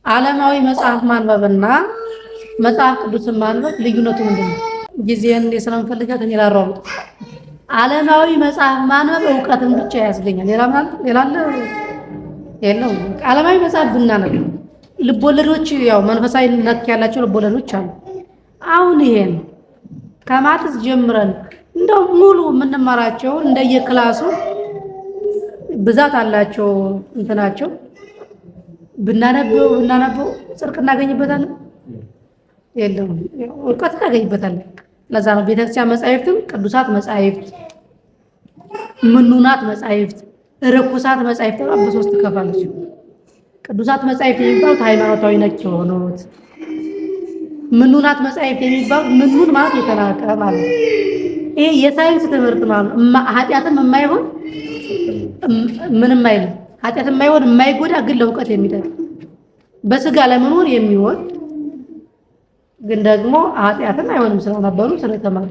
ዓለማዊ መጽሐፍ ማንበብና መጽሐፍ ቅዱስን ማንበብ ልዩነቱ ምንድነው? ጊዜን ስለምፈልጋት እኔ ላሯሩጥ። ዓለማዊ መጽሐፍ ማንበብ ዕውቀትን ብቻ ያስገኛል። ሌላ የለውም። ዓለማዊ መጽሐፍ ብናነብ ልቦለዶች ያው መንፈሳዊ ነክ ያላቸው ልቦለዶች አሉ። አሁን ይሄን ከማትስ ጀምረን እንደው ሙሉ የምንማራቸው እንደየክላሱ ብዛት አላቸው እንትናቸው ብናነበው ጽድቅ እናገኝበታለን? የለውም። ዕውቀት እናገኝበታለን። ለዛ ነው ቤተክርስቲያን መጻሕፍትም ቅዱሳት መጻሕፍት፣ ምኑናት መጻሕፍት፣ ርኩሳት መጻሕፍት በሶስት ከፋለች። ቅዱሳት መጻሕፍት የሚባሉት ሃይማኖታዊ ነክ የሆኑት፣ ምኑናት መጻሕፍት የሚባሉት ምኑን ማለት የተናቀ ማለት ነው። ይሄ የሳይንስ ትምህርት ማለት ኃጢአትም የማይሆን ምንም አይልም። ኃጢአት የማይሆን የማይጎዳ ግን ለእውቀት የሚጠቅም በስጋ ለመኖር የሚሆን ግን ደግሞ ኃጢአትም አይሆንም ስለነበሩ ስለተማሩ።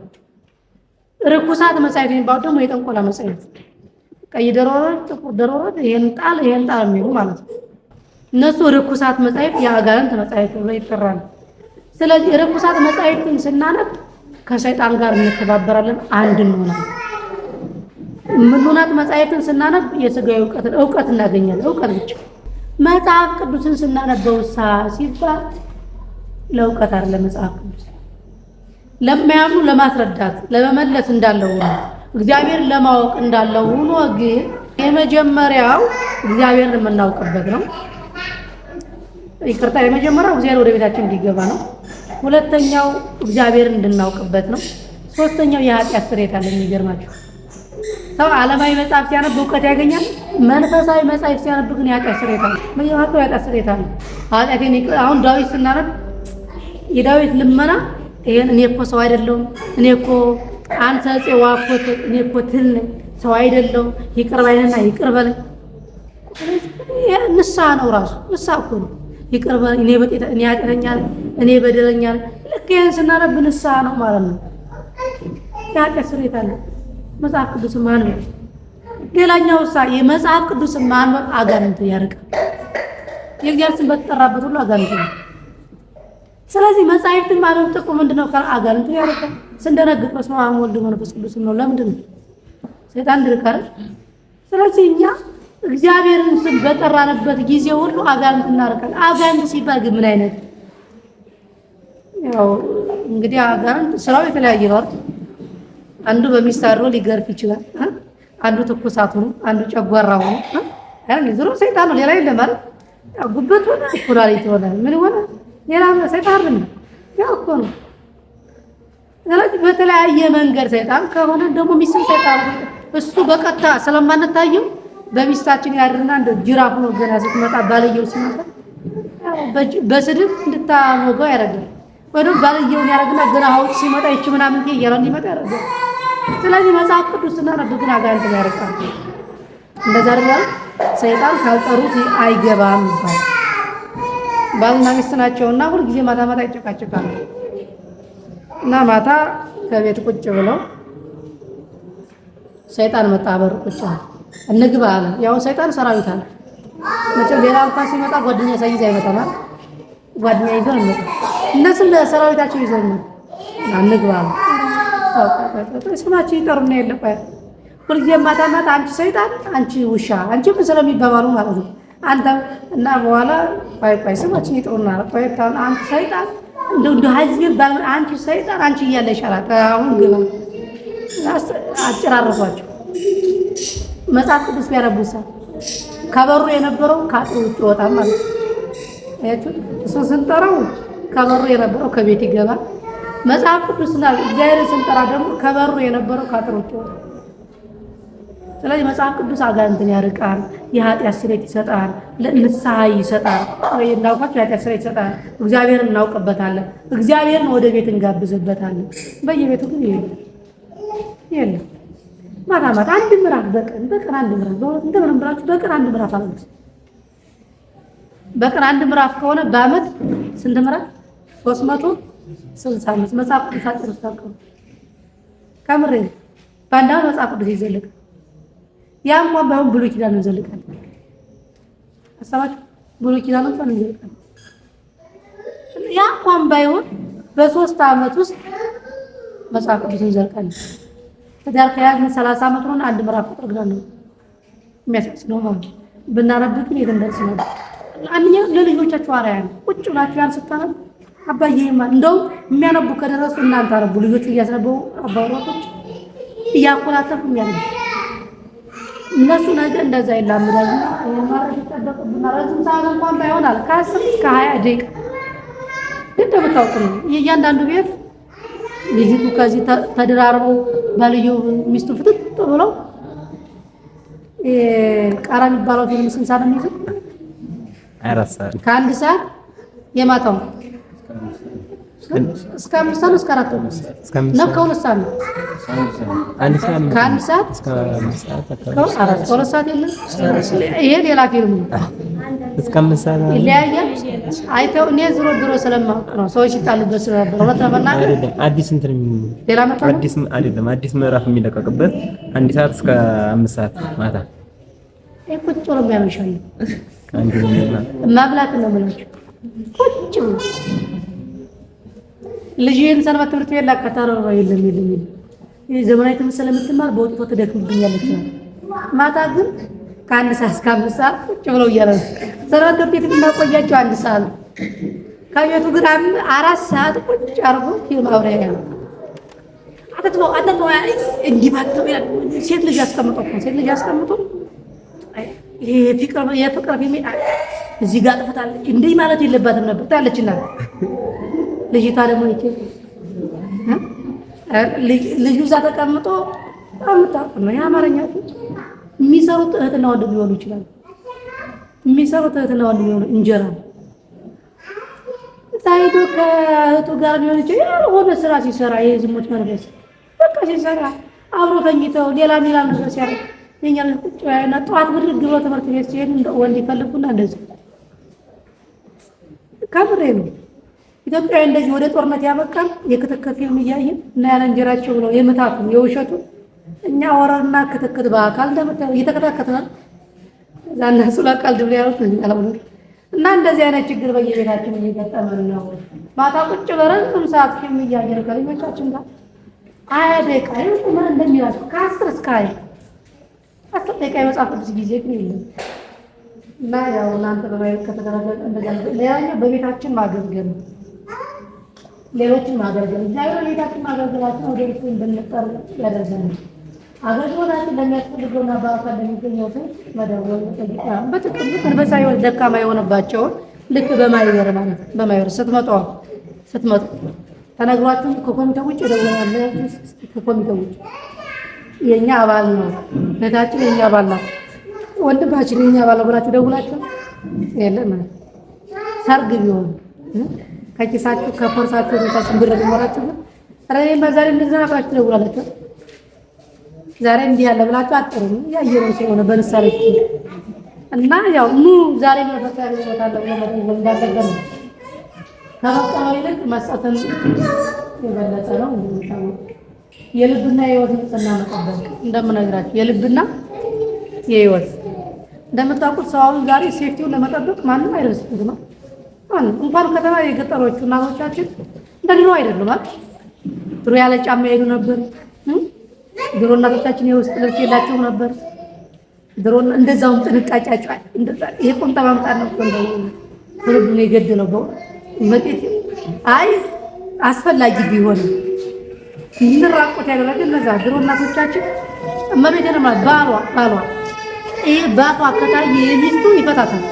ርኩሳት መጻሕፍት የሚባሉት ደግሞ የጠንቆላ መጻሕፍት ቀይ ደሮረት፣ ጥቁር ደሮረት፣ ይሄን ጣል የሚሉ ማለት ነው። እነሱ ርኩሳት መጻሕፍት የአጋንንት መጻሕፍት ብለው ይጠራሉ። ስለዚህ ርኩሳት መጻሕፍትን ስናነብ ከሰይጣን ጋር እንተባበራለን፣ አንድ እንሆናለን። ምኑናት መጻሕፍትን ስናነብ የሥጋዊ ዕውቀት እናገኛለን። ዕውቀት ብቻ። መጽሐፍ ቅዱስን ስናነበው ሲባል ለዕውቀት አይደለም። መጽሐፍ ቅዱስ ለማያምኑ ለማስረዳት ለመመለስ እንዳለው ሆኖ እግዚአብሔር ለማወቅ እንዳለው ሆኖ ግን የመጀመሪያው እግዚአብሔርን የምናውቅበት ነው። ይቅርታ፣ የመጀመሪያው እግዚአብሔር ወደ ቤታችን እንዲገባ ነው። ሁለተኛው እግዚአብሔርን እንድናውቅበት ነው። ሶስተኛው የኃጢአት ስርየት አለ። የሚገርማችሁ ሰው ዓለማዊ መጽሐፍ ሲያነብ ዕውቀት ያገኛል። መንፈሳዊ መጽሐፍ ሲያነብ ግን የኃጢአት ስርየት አለ። መየማቀው የኃጢአት ስርየት አለ። ኃጢአቴን አሁን ዳዊት ስናነብ የዳዊት ልመና ይሄን እኔ እኮ ሰው አይደለሁም፣ እኔ እኮ አንተ ጽዋኮት፣ እኔ እኮ ትል ነኝ፣ ሰው አይደለሁም፣ ይቅር ባይነና ይቅር በለኝ። ንስሐ ነው ራሱ ንስሐ እኮ ነው። ይቅር በለኝ እኔ ኃጢአተኛ ነኝ፣ እኔ በደለኛ ነኝ። ልክ ይሄን ስናነብ ንስሐ ነው ማለት ነው። የኃጢአት ስርየት አለ። መጽሐፍ ቅዱስ ማንበብ ሌላኛው የመጽሐፍ ቅዱስ ማንበብ አጋንንት ያርቃል። የእግዚአብሔር ስም በተጠራበት ሁሉ አጋንንት ነው። ስለዚህ መጽሐፍትን ማንበብ ጥቅሙ ምንድነው? አጋንንት ያርቃል። ስንደነግጥ በስመ አብ ወወልድ ወመንፈስ ቅዱስ ነው። ለምንድን ነው? ሰይጣን ድርካል። ስለዚህ እኛ እግዚአብሔርን ስም በጠራንበት ጊዜ ሁሉ አጋንንት እናርቃል። አጋንንት ሲባል ግን ምን አይነት ያው እንግዲህ አጋንንት ስራው የተለያየ ነው። አንዱ በሚስታሮ ሊገርፍ ይችላል። አንዱ ትኩሳቱ ነው፣ አንዱ ጨጓራው ነው። ዝሮ ሰይጣን ነው፣ ሌላ የለም ማለት ጉበት ሆነ ኩላሊት ሆነ ምን ሆነ ሌላ ሰይጣን ነው። ያው እኮ ነው። ስለዚህ በተለያየ መንገድ ሰይጣን ከሆነ ደግሞ ሚስት ሰይጣን እሱ በቀጥታ ስለማንታየው በሚስታችን ያድርና እንደ ጅራፍ ነው። ገና ስትመጣ ባልየው ሲመጣ በስድብ እንድታሞገው ያደርጋል። ወይም ባልየውን ያደርግና ገና ሀውጭ ሲመጣ ይቺ ምናምን እያለ እንዲመጣ ያደርጋል። ስለዚህ መጽሐፍ ቅዱስ ስናነብ ግን አጋንንት ያርቃል። እንደዛ አይደል? ሰይጣን ካልጠሩት አይገባም ይባላል። ባልና ሚስት ናቸውና ሁልጊዜ ማታ ማታ ይጨቃጨቃሉ። እና ማታ ከቤት ቁጭ ብለው ሰይጣን መጣ። በር ቁጭ እንግባ አለ። ያው ሰይጣን ሰራዊት አለ። መቼም ሌላ እንኳን ሲመጣ ጓደኛ ሳይዝ አይመጣም አይደል? ጓደኛ ይዘው ነው። እነሱ ለሰራዊታቸው ይዘው ነው። እንግባ አለ። ስማቸው ይጠሩና የለቀያ ሁልጊዜ ማታ ማታ አንቺ ሰይጣን፣ አንቺ ውሻ፣ አንቺ ምን ስለሚባባሉ ማለት ነው። አንተ እና በኋላ ቆይ ስማችን ይጠሩና ቆይታን አንቺ ሰይጣን እንደ ሀዝብ ባል አንቺ ሰይጣን አንቺ እያለ ይሻላል። አሁን ግባ አጨራረሷቸው። መጽሐፍ ቅዱስ ቢያረቡሳ ከበሩ የነበረው ከአጥሩ ውጭ ይወጣል ማለት ነው። እሱ ስንጠራው ከበሩ የነበረው ከቤት ይገባል። መጽሐፍ ቅዱስና እግዚአብሔርን ስንጠራ ደግሞ ከበሩ የነበረው ከአጥሩ ውጭ ይወጣል። ስለዚህ መጽሐፍ ቅዱስ አጋንንትን ያርቃል፣ የኃጢአት ስርየት ይሰጣል፣ ንስሐ ይሰጣል። እንዳውቃችሁ የኃጢአት ስርየት ይሰጣል። እግዚአብሔርን እናውቅበታለን፣ እግዚአብሔርን ወደ ቤት እንጋብዝበታለን። በየቤቱ ግን የለም። ማታ ማታ አንድ ምዕራፍ በቀን አንድ ምዕራፍ በእውነት እንደምንም ብላችሁ በቀን አንድ ምዕራፍ አለች። በቀን አንድ ምዕራፍ ከሆነ በአመት ስንት ምዕራፍ? 365 መጽሐፍ ቅዱስ አጥርታቀው ከምሬ በአንድ አመት መጽሐፍ ቅዱስ ይዘልቅ ያም እንኳን ባይሆን ብሉይ ኪዳን እንዘልቃለን። አሳባችሁ ብሉይ ኪዳን እንኳን እንዘልቃለን። ያ እንኳን ባይሆን በ3 ዓመት ውስጥ መጽሐፍ ቅዱስን ዘልቀን ትዳር ከያዝን 30 ዓመት ሆነ አንድ ምዕራፍ ቁጥር ነው የሚያሳስነው ማለት ብናነብ ግን የት እንደርስ ነው። አንኛ ለልጆቻችሁ አርአያ ነው። ቁጭ ብላችሁ ያን ስታነቡ አባዬማ እንደው የሚያነቡ ከደረሱ እናንተ አረቡ ልጆቹ እያስነበው አባወራቶች እያቆላጠፉ የሚያነቡ እነሱ ነገር እንደዛ ይላምዳሉ። ማረግ ተጠበቀብና ረጅም ሰዓት እንኳን ባይሆን አለ ከ10 እስከ 20 ደቂቃ እንደምታውቁ ነው። የእያንዳንዱ ቤት ልጅቱ ከዚህ ተደራርበው ባልየው ሚስቱ ፍጥጥ ብለው ቃራ የሚባለው ፊልም ስንት ሰዓት ነው የሚይዘው? 4 ሰዓት ከአንድ ሰዓት የማታው እስከ 5 ሰዓት እስከ 4 ነው ከሁለት ሰዓት ነው። አንድ ሰዓት ከአንድ ሰዓት እስከ 5 ሰዓት ከሁለት ሰዓት የለም። ይሄ ሌላ ፊልም ነው። እስከ 5 ሰዓት ይለያያል። አይተው እኔ ዝሮ ድሮ ስለማውቅ ነው ሰዎች ይጣሉበት ስለነበር እውነት ለመናገር አይደለም። አዲስ እንትን ሌላ መጣ አዲስ አይደለም። አዲስ ምዕራፍ የሚለቀቅበት 1 ሰዓት እስከ 5 ሰዓት ማታ ቁጭ ብሎ የሚያመሻል አንዱ ማብላት ነው የምላችሁ። ቁጭ ብሎ ልጅን ሰንበት ትምህርት ቤት ላከታረው የለም ይሄ ዘመናዊ ትምህርት ስለምትማር በወጥቶ ትደክምብኛለች ነው። ማታ ግን ከ1 ሰዓት እስከ 5 ሰዓት ቁጭ ብለው እያረሱ ሰንበት ትምህርት ቤት እናቆያቸው 1 ሰዓት ከቤቱ ግን 4 ሰዓት ቁጭ አርጎ ፊልም አብረው ያያሉ። አተተው እንዲባተው ሴት ልጅ አስቀምጦ ይሄ የፍቅር ፊልም እዚህ ጋር ጥፍታለች እንዴ ማለት የለባትም ነበር ታለችና ልጅቷ ደግሞ ይሄ ልጁ እዛ ተቀምጦ አምጣው ነው የአማርኛ የሚሰሩት እህትና ወንድም ሊሆኑ ይችላል። እንጀራ ታይቶ ከእህቱ ጋር ሊሆን ይችላል። ሆነ ስራ ሲሰራ ይሄ ዝሙት መንፈስ በቃ ሲሰራ አብሮ ተኝተው ሌላ ነገር ሲያደርግ የኛ ቁጭ ያለና ጠዋት ብድግ ብሎ ትምህርት ቤት ሲሄድ እንደ ወንድ ይፈልጉና እንደዚህ ከምሬ ነው። ኢትዮጵያ እንደዚህ ወደ ጦርነት ያበቃል። የክትክት ፊልም እያየን እና ያለ እንጀራቸው ብለው የምታቱ የውሸቱ እኛ ወረርና ክትክት በአካል እንደምታዩ እየተከታተልን ዛና ሱላቃል ድብለ ያሉት እና እንደዚህ አይነት ችግር በየቤታችን እየገጠመን ነው። ማታ ቁጭ በረን ሰዓት ፊልም እያየን ከልጆቻችን ጋር 20 ደቂቃ ምን እንደሚያስብ ከ10 እስከ 10 ደቂቃ የመጽሐፍ ቅዱስ ጊዜ ግን የለም። እና ያው እናንተ በማየት ከተደረገ እንደዛ ለያየ በቤታችን ማገልገል ሌሎችን ማገልገል እግዚአብሔር ቤታችን ማገልገላችን ወደ ቤት እንድንጠር ያደርገናል። አገልግሎታችን ለሚያስፈልገውና በአካል ለሚገኘው ሰው መደወል ጠይቃም በጥቅሉ መንፈሳዊ ደካማ የሆነባቸውን ልክ በማይወር ማለት በማይወር ስትመጡ ተነግሯችሁ ከኮሚቴው ውጭ ደውላለ ከኮሚቴው ውጭ የኛ አባል ነው ለታችን የኛ አባል ነው ወንድማችን የኛ አባል ብላችሁ ደውላችሁ የለም ሰርግ ቢሆን ከኪሳችሁ ከፖርሳችሁ ወጣችሁ ብር ቢኖራችሁ አሬ ማዛሬ እንደዛ ብላችሁ ደውላላችሁ። ዛሬ እንዲህ ያለ ብላችሁ አጥሩኝ ያየሩ ስለሆነ በንሳሌ እና ያው ዛሬ ለፈጣሪ ወታለው ለማድረግ እንዳደረገ ከመቀበል ይልቅ መስጠትን የበለጠ ነው። የልብና የህይወት ንጽህና መጠበቅ እንደምነግራችሁ የልብና የህይወት እንደምታውቁት ሰው ዛሬ ሴፍቲውን ለመጠበቅ ማንም አይደርስበትም። እንኳን ከተማ የገጠሮቹ እናቶቻችን እንደዚህ አይደሉም አይደል? ድሮ ያለ ጫማ ይሄዱ ነበር። ድሮ እናቶቻችን የውስጥ ልብስ የላቸውም ነበር። ድሮ እንደዛውም ጥንቃቄያቸው እንደዛ ይሄ ቁምጣ ማምጣት ነው እንደው ትርጉም የገደለው መጤት አይ አስፈላጊ ቢሆን እንራቆት ያደረገ እነዛ ድሮ እናቶቻችን እመቤቴን ማለት ባሏ ይሄ ባቷ ከታየ የሚስቱ ይፈታታል።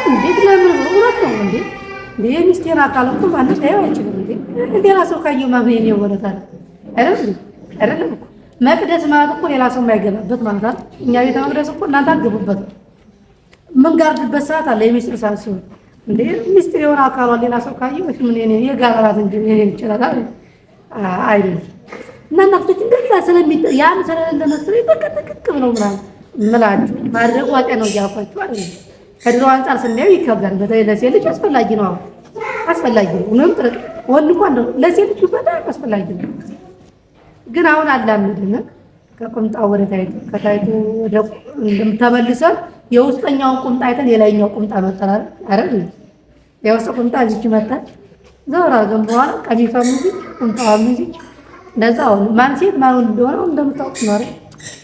እንዴት ለምን እውነት ነው እንዴ? የሚስቴን አካል እኮ ማለት ነው አይችልም እንዴ? ሌላ ሰው ካየው ማብኔ ይወለታል አይደለም እኮ መቅደስ ማለት እኮ ሌላ ሰው የማይገባበት ማለት ነው። እኛ ቤተ መቅደስ እኮ እናንተ አትገቡበት። ምን ጋርድበት ሰዓት አለ የሚስጥር ሰዓት ሲሆን እንዴ ሚስጥር የሆነ አካሏ ሌላ ሰው ካየው ምን እኔ የጋራራት እንጂ እኔ ይችላል አይደል? እና እናቶች እንደዛ ያን ስለሌለ መሰለኝ በቀጥቅጥ ብለው ምናምን ምላችሁ ማድረግ ዋጤ ነው እያልኳችሁ አይደል? ከድሮ አንፃር ስናየው ይከብዳል። በተለይ ለሴት ልጅ አስፈላጊ ነው። ምንም ወንድ እንኳን ነው ለሴት ልጅ በጣም አስፈላጊ ነው። ግን አሁን አላምድን ከቁምጣው ወደ ታይቱ ከታይቱ ወደ ተመልሰን የውስጠኛውን ቁምጣ አይተን የላይኛው ቁምጣ መጣላል አይደል? የውስጥ ቁምጣ እዚች መጣች ዘወራ ግን በኋላ ቀሚሷ ሙዚች ቁምጣዋ ሙዚች እንደዛ አሁን ማን ሴት ማን እንደሆነ እንደምታውቁ ነው አይደል?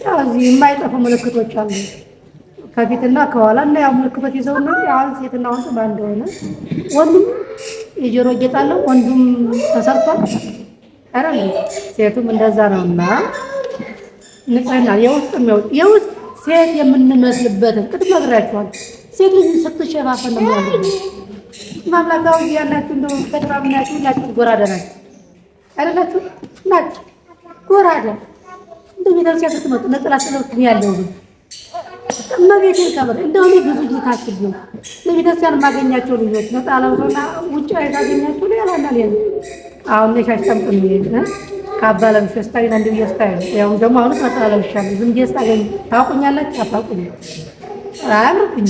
ያው እዚህ የማይጠፉ ምልክቶች አሉ ከፊትና ከኋላ እና ያው ምልክቶች ይዘው ነው ያው ሴትና ወንድ ማን እንደሆነ ወንዱም የጆሮ ጌጥ አለው ወንዱም ተሰርቷል አይደል? ሴቱም እንደዛ ነውና ንጽህና የውስጥ ሴት የምንመስልበትን ቅድም ነግራችኋል። ሴት ልጅ ስትሸፋፈን ነው ያለው ማምላካው ያላችሁ እንደው ተጥራምናችሁ ያላችሁ ጎራዳ ናችሁ አይደላችሁ ናችሁ ጎራዳ እንደው ቤተክርስቲያን ስትመጡ ነጠላ ስለውት ያለው እመቤቴን ከበር እንደው እኔ ብዙ ጊዜ ታስቢው ለቤተክርስቲያን ማገኛቸው ልጆች ነጠላ ለብሰውና ውጭ አይታገኛቸው ነው ያላና ሌላ አሁን ለሻሽ ጠምጥም ይሄን ካባለም ፈስታይና እንደው ያስታይል ያው ደግሞ አሁን ነጠላ ለብሻለሁ ዝም ብዬ ስታገኝ ታውቁኛላችሁ አታውቁኝ አያምርብኝ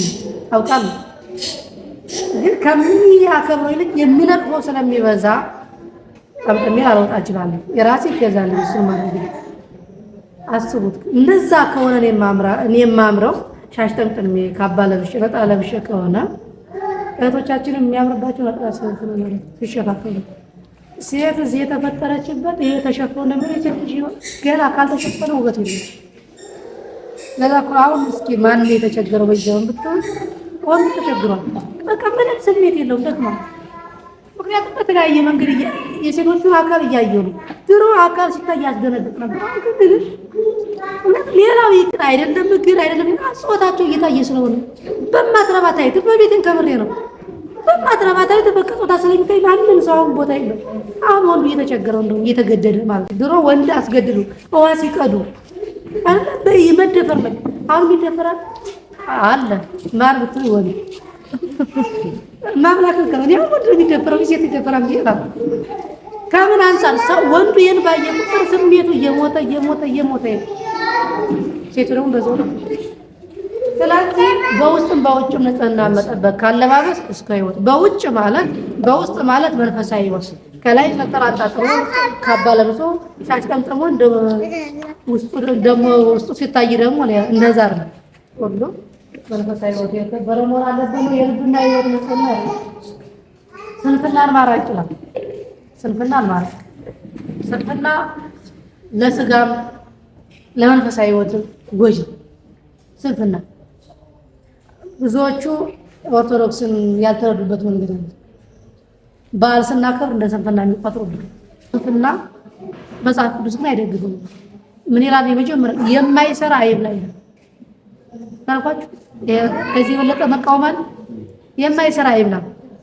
አውቃለሁ ግን ከሚያከብረው ይልቅ የሚነቅፈው ስለሚበዛ ጠምጥሜ አልወጣ እችላለሁ የራሴ ይገዛል እሱ ማለት ነው አስቡት እንደዛ ከሆነ እኔ የማምረው ሻሽ ጠምጥሜ ካባ ለብሼ ነጠላ ለብሼ ከሆነ እህቶቻችን የሚያምርባቸው ነጠላ ስለሆነ ሲሸፋፈሉ ሴት እዚህ የተፈጠረችበት ይሄ ተሸፈነ ምን ይችላል ገና ካልተሸፈነ ውበት የለም ለዛ አሁን እስኪ ማን የተቸገረው በጀውን ብትሆን ወንድ ተቸግሯል በቃ ምንም ስሜት የለውም ደግሞ ምክንያቱም በተለያየ መንገድ የሴቶቹን አካል እያየሁ ነው ድሮ አካል ሲታይ ያስደነግጥ ነበር ሌላው ይቅር አይደለም ግን አይደለም ጾታቸው እየታየ ስለሆነ በማትረባት አይት በቤቴን ከምሬ ነው በማትረባት አይት በቀጥታ ስለሚታይ ማንም ሰው ቦታ የለም አሁን ወንዱ እየተቸገረው እንደው እየተገደደ ማለት ድሮ ወንድ አስገድሉ ውሃ ሲቀዱ መደፈር ነው አሁን ይደፈራል አለ ማር ብትይ ወንድ ማምላክ ከሆነ ያው ወንድ የሚደፈረው ሴት ይደፈራል ይላል ከምን አንፃር ሰው ወንዱ ይሄን ባየ ቁጥር ስሜቱ እየሞተ ሴቱ ደግሞ በዛው ነው ስለዚህ በውስጥም በውጭም ንጽህና መጠበቅ ካለባበስ እስከ ህይወት በውስጥ ማለት መንፈሳዊ ህይወት ከላይ ተጠራጣጥሮ ካባ ለብሶ ሻሽ ጠምጥሞ ውስጡ ሲታይ ደግሞ እንደዛ ነው ሁሉ መንፈሳዊ ህይወት የተከበረ መሆን አለበት ነው የልብና ህይወት ንጽህና ስንፍናን ማራቅ ይችላል ስንፍና ለስጋም ለመንፈሳዊ ህይወት ጎጂ ስንፍና ብዙዎቹ ኦርቶዶክስን ያልተረዱበት መንገድ ነው በዓል ስናከብር እንደ ስንፍና የሚቆጥሩበት ስንፍና መጽሐፍ ቅዱስ ግን አይደግፍም ምን ይላል የመጀመሪያ የማይሰራ አይብላ ይላል ታልኳችሁ ከዚህ በለጠ መቃወማል የማይሰራ አይብላ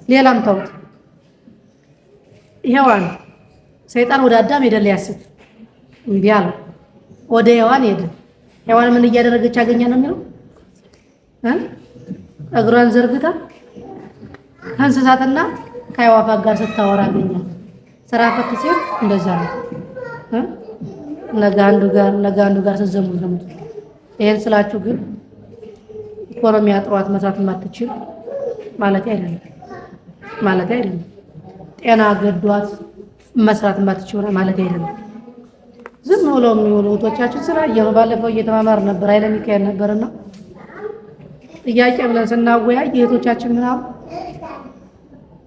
ሌላም ተውት ሔዋን ሰይጣን ወደ አዳም ሄደ ሊያስት እንዴ አለ ወደ ሔዋን ሄደ ሔዋን ምን እያደረገች አገኛ ነው የሚለው እግሯን ዘርግታ ከእንስሳትና ከአዕዋፋት ጋር ስታወራ አገኛ ስራ ፈት ሲል እንደዛ ነው ለጋንዱ ጋር ተዘሙ ነው ይሄን ስላችሁ ግን ኢኮኖሚ አጥሯት መስራት ማትችል ማለት አይደለም ጤና ገዷት መስራት ማትችል ማለት አይደለም ዝም ብሎ የሚውሉ ወጣቶቻችን ስራ ባለፈው እየተማማር ነበር አይደል ሚካኤል ነበርና ጥያቄ ብለን ስናወያይ እህቶቻችን ምናምን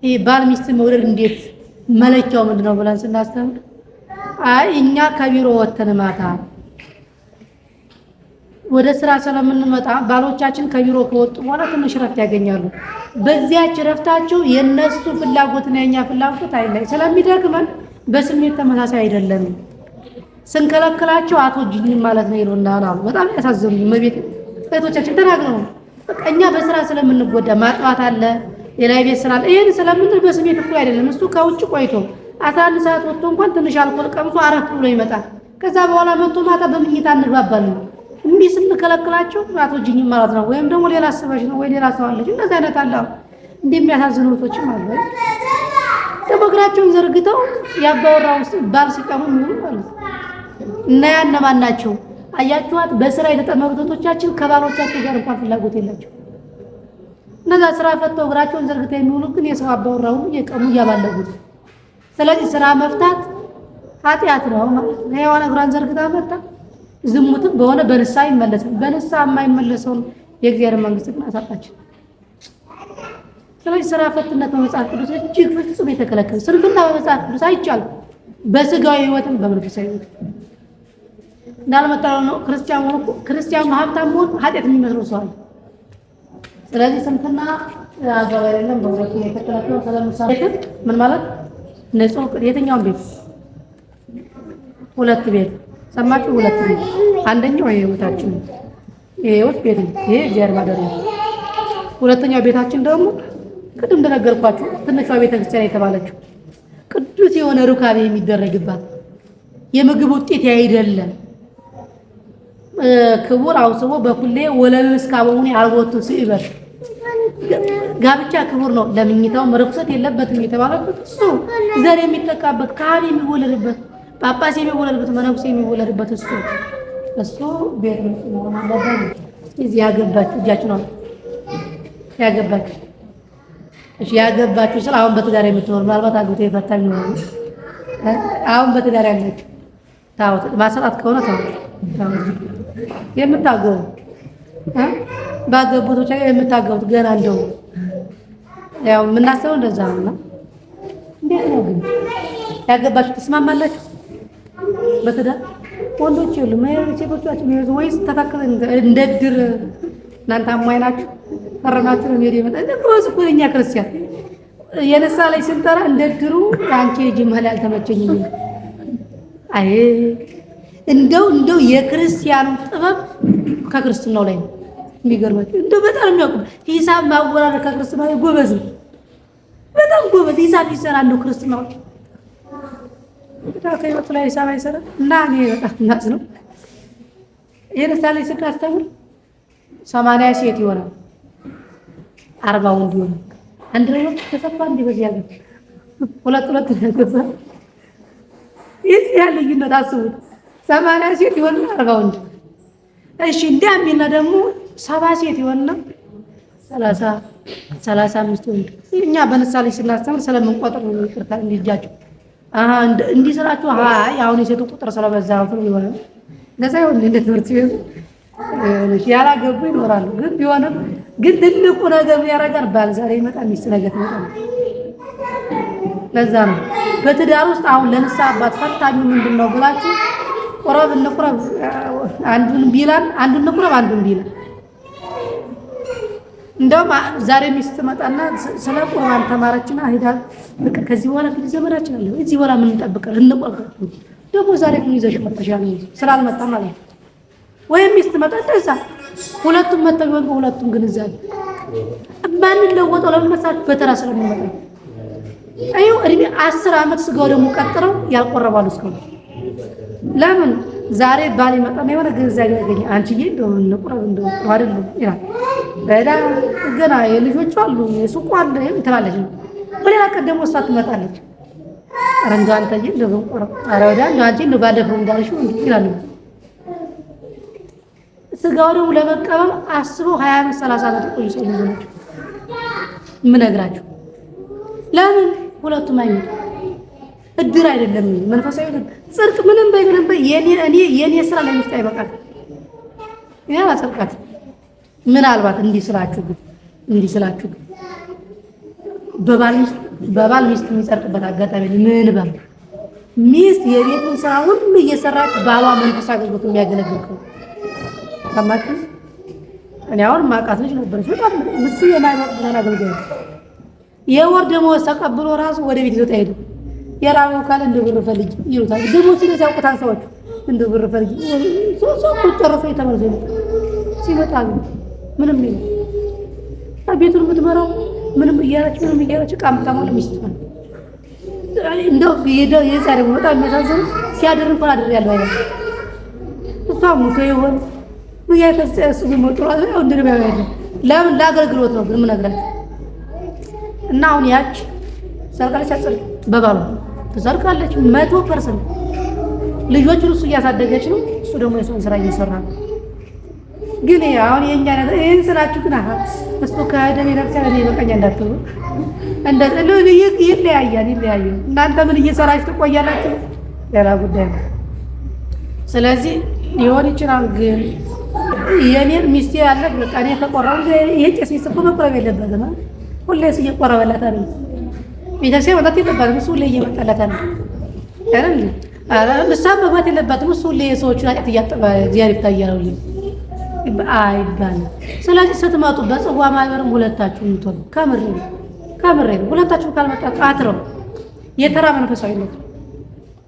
ይሄ ባል ሚስት መውደድ እንዴት መለኪያው ምንድነው ብለን ስናስተምር አይ እኛ ከቢሮ ወተን ማታ ወደ ስራ ስለምንመጣ ባሎቻችን ከቢሮ ከወጡ በኋላ ትንሽ ረፍት ያገኛሉ በዚያች ረፍታቸው የነሱ ፍላጎትና የኛ ፍላጎት አይላይ ስለሚደግመን በስሜት ተመሳሳይ አይደለም ስንከለክላቸው አትወጂኝ ማለት ነው ይሉናል በጣም ያሳዝኑኝ መቤት እህቶቻችን ተናግረው እኛ በስራ ስለምንጎዳ ማጥዋት አለ ሌላ ቤት ስራ አለ ይሄን ስለምንል በስሜት እኮ አይደለም እሱ ከውጭ ቆይቶ 11 ሰዓት ወጥቶ እንኳን ትንሽ አልኮል ቀምሶ አረፍ ብሎ ይመጣል ከዛ በኋላ መጥቶ ማታ በምኝታ እንግባባለን እንዴ ስንከለክላቸው አትወጂኝ ማለት ነው ወይም ደግሞ ሌላ አስበሽ ነው ወይ ሌላ ሰው አለሽ እንደዛ አይነት አለ እንደሚያሳዝኑ ልጆችም አሉ ተበግራቸውን ዘርግተው ያባወራው ባል ሲቀሙ ነው ማለት እና ያነማን ናቸው አያችኋት በስራ የተጠመሩት እህቶቻችን ከባሎቻቸው ጋር እንኳን ፍላጎት የላቸው እነዛ ስራ ፈተው እግራቸውን ዘርግተው የሚውሉ ግን የሰው አባወራው የቀሙ ያባለጉት ስለዚህ ስራ መፍታት ኃጢአት ነው ማለት ነው ሔዋን እግራን ዘርግታ መጣ ዝሙትም በሆነ በንሳ ይመለሳል በንሳ የማይመለሰው የእግዚአብሔር መንግስት ግን አሳጣች ስለዚህ ስራ ፈትነት በመጽሐፍ ቅዱስ እጅግ ፍጹም የተከለከለ ስንፍና በመጽሐፍ ቅዱስ አይቻልም። በስጋዊ ህይወትም በመንፈሳዊ ህይወት እንዳልመጣው ነው። ክርስቲያኑ ሀብታም መሆን ኃጢአት የሚመስለው ሰው አለ። ስለዚህ ስንፍና አግባብ አይደለም። በሁለቱ የተከለከለው ስለምሳሌ ምን ማለት ንጹህ የትኛውን ቤት ሁለት ቤት ሰማችሁ? ሁለት ቤት አንደኛው የህይወታችን የህይወት ቤት ነው። ይሄ እግዚአብሔር ማደሪያ ነው። ሁለተኛው ቤታችን ደግሞ ቅድም እንደነገርኳችሁ ትንሿ ቤተክርስቲያን የተባለችው ቅዱስ የሆነ ሩካቤ የሚደረግባት የምግብ ውጤት አይደለም። ክቡር አውስቦ በኩሌ ወለምስካበውን ያልወጡ ሲበር ጋብቻ ክቡር ነው። ለምኝታው ርኩሰት የለበትም የተባለበት እሱ ዘር የሚጠቃበት ካህን የሚወለድበት ጳጳስ የሚወለድበት መነኩሴ የሚወለድበት እሱ ቤት ነው ማለት ነው። እዚህ ያገባችሁ እጃችሁ ነው ያገባችሁ። እሺ ያገባችሁ ስለ አሁን በትዳር የምትኖር ምናልባት አግብቶ የፈታኝ ነው። አሁን በትዳር ያላችሁ ታውት ማሰራት ከሆነ ታውት የምታገቡ ባገቡት ብቻ የምታገቡት ገና እንደው ያው የምናስበው እንደዛ ነው። እንዴት ነው ግን ያገባችሁ ተስማማላችሁ? በትዳር ወንዶች ይሉ ሴቶቻችሁ ነው ወይስ ተታከለ እንደድር እናንተ አማይናችሁ ፈረናችሁ ነው የሚመጣ እንደዚህ ኩልኛ ክርስቲያን የነሳ ላይ ስንጠራ እንደድሩ አንቺ ጅማል ያልተመቸኝ አይ እንደው የክርስቲያኑ ጥበብ ከክርስትናው ላይ ነው የሚገርማችሁ። እንደው በጣም የሚያውቁ ሂሳብ ማወራረድ ከክርስትናው ላይ ጎበዝ ነው። በጣም ጎበዝ ሂሳብ ይሰራ እንደው ክርስትናው ከህይወቱ ላይ ሂሳብ አይሰራ እና እኔ በጣም ናዝ ነው። የነሳ ላይ ስታስተምር 80 ሴት ይሆናል 40 ወንድ ይሆናል። አንድ ላይ ተሰፋ እንዲህ በዚህ ያለ ሁለት ያገባ ያለ ልዩነት አስቡት። 80 ሴት ይሆናል 40 ወንድ። እሺ እንደሚልና ደግሞ 70 ሴት ይሆናል 35 ወንድ። እኛ በነሳሌ ስናስተምር ስለምንቆጥር ነው ይቅርታ እንዲጃችሁ እንዲህ ስራችሁ አይ አሁን የሴቱ ቁጥር ስለበዛ ነው ይሆናል። ለዛ ይሆን እንደ ትምህርት ቤት ያላገቡ ይኖራሉ። ግን ቢሆንም ግን ትልቁ ነገር ያረጋር ባል ዛሬ ይመጣል ሚስት ነገ ትመጣለች። ለዛ ነው በትዳር ውስጥ አሁን ለንሳ አባት ፈታኙ ምንድነው ብላችሁ ቁረብ እንቁረብ አንዱን ቢላል አንዱን እንቁረብ አንዱን ቢላል እንደውም ዛሬ ሚስት መጣና ስለ ቁርባን ተማረችና ሄዳ በቃ ከዚህ በኋላ ዘመናችን አለ እዚህ በኋላ ምን እንጠብቃለን እንቆርጥ ደግሞ ዛሬ ምን ይዘሽ መጣሻል ስላልመጣ ማለት ወይም ሚስት መጣ እንደዛ ሁለቱም መተው ሁለቱም ግን እዛ ማን ለወጠው ለመሳት በተራ ስለሚመጣ አይው እድሜ 10 አመት ስጋው ደግሞ ቀጥረው ያልቆረባሉ እስከው ለምን ዛሬ ባል ይመጣ ነው የሆነ ገንዘብ ያገኝ አንቺዬ እንደው እንቁረብ እንደው አይደለም ይላል በዳ ገና የልጆቹ አሉ የሱቁ አለ ትላለች። በሌላ ቀን ደግሞ እሷ ትመጣለች አረንጃ አንተዬ እንደው ቆረብ አረዳ አንቺ እንደው ባለፈው እንዳልሽው ይላል። ስጋው ደግሞ ለመቀበል አስበው 20 አመት 30 አመት ቆይ ሰው ነው ምነግራችሁ። ለምን ሁለቱም አይመጡ እድር አይደለም መንፈሳዊ ጽድቅ ምንም በይ የኔ ስራ ለሚስት አይበቃም ያ ጽድቃት ምናልባት እንዲህ ስላችሁ በባል ሚስት የሚጸድቅበት አጋጣሚ ምን ባል ሚስት የቤቱን ስራ ሁሉ እየሰራች ባሏ መንፈሳዊ አገልግሎት የሚያገለግል ነው። ሰማችሁ? እኔ አሁን ማቃት ልጅ ነበርሽ በጣም ምስ የማይመጣ አገልጋይ የወር ደሞዝ ተቀብሎ ራሱ ወደ ቤት ይዞት አይሄድም። የራበው ካለ እንደ ብር ፈልጊ ይሉታል። ደሞዝ ሲነሳ ያውቁታል ሰዎች እንደ ብር ፈልጊ ሶ ተጨረሰ የተመለሰ ሲመጣ ምንም ነው ቤቱን የምትመራው ምንም እያለች ቃምታማው ሚስት ነው። እንደው የዛሬ በጣም የሚያሳዝነው ሲያደር እንኳን አድር ያለው አይደል እሷ ሙቶ ይሆን ያተሰሱ ዝሞጥራ እንደነበር አይደል ለምን ለአገልግሎት ነው ግን ምን ነግራችሁ እና አሁን ያች ሰርቃለች አጽር በባሏ ተሰርቃለች 100% ልጆቹን እሱ እያሳደገች ነው እሱ ደግሞ የሱን ስራ እየሰራ ነው። ግን አሁን የኛ ነገር ይሄን ስላችሁ ግን እሱ ከደም ይነርሳል እኔ በቀኛ እንዳትሉ እንደዚህ ይለያያል። እናንተ ምን እየሰራችሁ ትቆያላችሁ ሌላ ጉዳይ ነው። ስለዚህ ሊሆን ይችላል ግን የኔ ሚስቴ ያለ በቃ እኔ ተቆራው ይሄ ቄስ ይስቆ መቆረብ የለበትም ሁሌስ እየቆረበላት አይደል? ቤተክርስቲያን መጣት የለባትም እሱ ሁሌ እየመጣላት አይደል? አይደል? አረ ንስሐ መግባት የለባትም እሱ ሁሌ ሰዎችን ኃጢአት እያጠበ እግዚአብሔር ይታያለውልኝ አይባልም። ስለዚህ ስትመጡ በጽዋ ማህበርም ሁለታችሁ እንትሉ ከምሬ ነው። ሁለታችሁ ካልመጣችሁ አትረው የተራ መንፈሳዊነት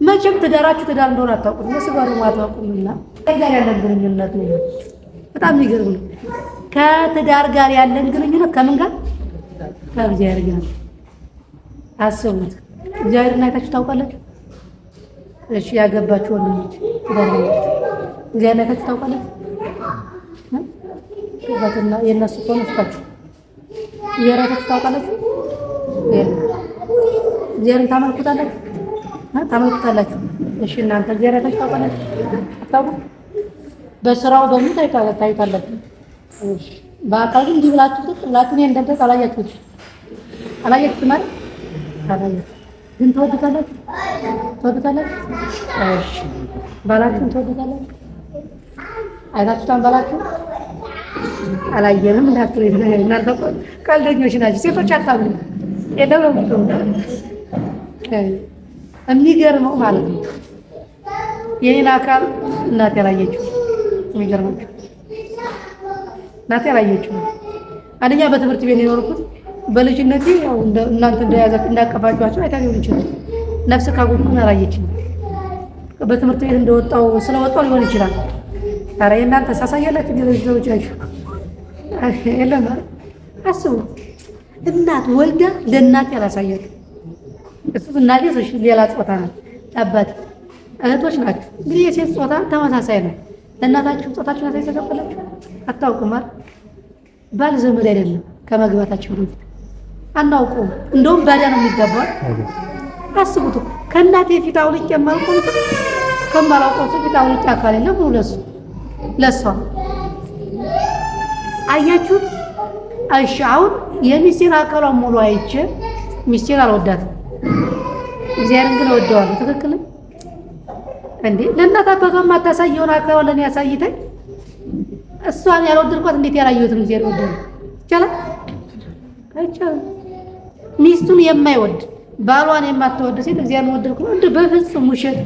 መቼም ትዳራችሁ ትዳር እንደሆነ አታውቁም። መስጋሩ አታውቁምና ጋር ያለን ግንኙነት ነው በጣም የሚገርም ነው። ከትዳር ጋር ያለን ግንኙነት ከምን ጋር? ከእግዚአብሔር ጋር። አስቡት። እግዚአብሔርን አይታችሁ ታውቃላችሁ? እሺ ያገባችሁ ወንድሞች ትዳር ላይ እግዚአብሔርን አይታችሁ ታውቃላችሁ? ከበትና የነሱ ቆንስታችሁ እግዚአብሔርን አይታችሁ ታውቃላችሁ? እግዚአብሔርን ታመልኩታላችሁ? ታመልኩታላችሁ? እሺ እናንተ እግዚአብሔርን አይታችሁ ታውቃላችሁ? አታውቁም? በስራው በምን ታዩታላችሁ? እሺ በአካል እንዲህ ብላችሁ ጥላችሁ ነው እንደምታ አላያችሁት ማለት አላያችሁት ግን ትወዱታላችሁ? እሺ ባላችሁን ትወዱታላችሁ? አይታችሁታን ባላችሁ አላየንም እንዳትሉ እናንተ ቀልደኞች ናችሁ። ሴቶች አታምኑ የለም ነው የሚገርመው ማለት ነው። የኔን አካል እናቴ አላየችው። የሚገርማችሁ እናቴ አላየችው። አንደኛ በትምህርት ቤት የኖርኩት በልጅነቴ ያው እናንተ እንደያዛችሁ እንዳቀፋችኋቸው አይታ ሊሆን ይችላል። ነፍስ ካጎድኩን አላየችኝ። በትምህርት ቤት እንደወጣው ስለወጣው ሊሆን ይችላል። ኧረ የእናንተ ሳሳያላችሁ ለልጆቻችሁ የለም። አስቡ እናት ወልዳ ለእናት ያላሳያችሁ እሱ እናቴ ሌላ ጾታ ናት። አባት እህቶች ናቸው እንግዲህ የሴት ጾታ ተመሳሳይ ነው። ለእናታችሁ ጾታችሁን አሳይተቀበላችሁ አታውቁም አይደል? ባል ዘመድ አይደለም ከመግባታችሁ በፊት አናውቀውም። እንደውም ባዳ ነው የሚገባው። አስቡት ከእናቴ ፊት አውልቄ የማልቆም ከማላውቀው ፊት አውልቄ አካል የለም ለሷ አያችሁት? እሺ አሁን የሚስቴን አካሏን ሙሉ አይቼ ሚስቴን አልወዳትም፣ እግዚአብሔርን ግን እወደዋለሁ። ትክክል እንዴ? ለእናት አባቷ የማታሳየውን አካሏን ለእኔ ያሳይተኝ እሷን ያልወደድኳት እንዴት ያላየሁትን እግዚአብሔር ወደደ? ይቻላል አይቻልም። ሚስቱን የማይወድ ባሏን የማትወድ ሴት እግዚአብሔርን ወደድኩ ነው እንደ በፍጹም ውሸት።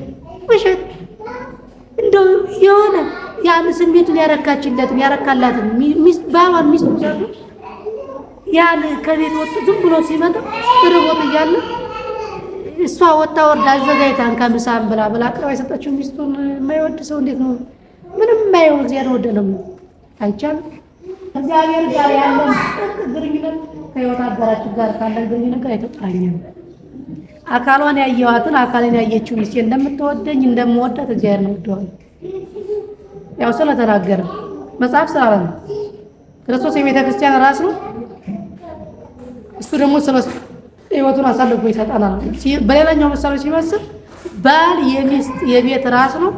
እንደው የሆነ ያን ስሜቱን ያረካላትን ሚስት ባሏን ሚስቱ ዘሩ ያን ከቤት ወጥ ዝም ብሎ ሲመጣ ርቦት እያለ እሷ ወጣ ወርዳ አዘጋጅታን ከምሳም ብላ አቅርባ የሰጠችው ሚስቱን የማይወድ ሰው እንዴት ነው? ምንም የማይሆን እግዚአብሔር ወደለም አይቻልም። እግዚአብሔር ጋር ያለን ግንኙነት ከሕይወት አጋራችን ጋር ካለን ግንኙነት ጋር የተጣላኝ ነው። አካሏን ያየዋትን አካልን ያየችው ሚስቴ እንደምትወደኝ እንደምወዳት እግዚአብሔር ነው ወደዋለሁ። ያው ስለተናገረ መጽሐፍ ስላለ ነው። ክርስቶስ የቤተ ክርስቲያን ራስ ነው። እሱ ደግሞ ስለሱ ሕይወቱን አሳልፎ ይሰጣናል። በሌላኛው ምሳሌ ሲመስል ባል የሚስት የቤት ራስ ነው።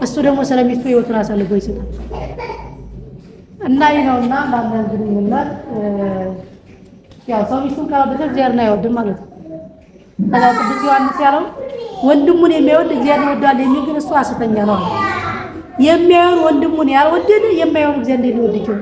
እሱ ደግሞ ስለሚስቱ ሕይወቱን አሳልፎ ይሰጣል። እና ይህ ነውና ባለን ግንኙነት ያው ሰው ሚስቱን ካልወደደ እግዚአብሔርን አይወድም ማለት ነው። ከዛ ቅዱስ ዮሐንስ ያለው ወንድሙን የሚወድ እግዚአብሔርን ይወዳል የሚል ግን እሱ ሐሰተኛ ነው። የሚያየውን ወንድሙን ያልወደደ የማየውን እግዚአብሔር እንዴት ሊወድ ይችላል?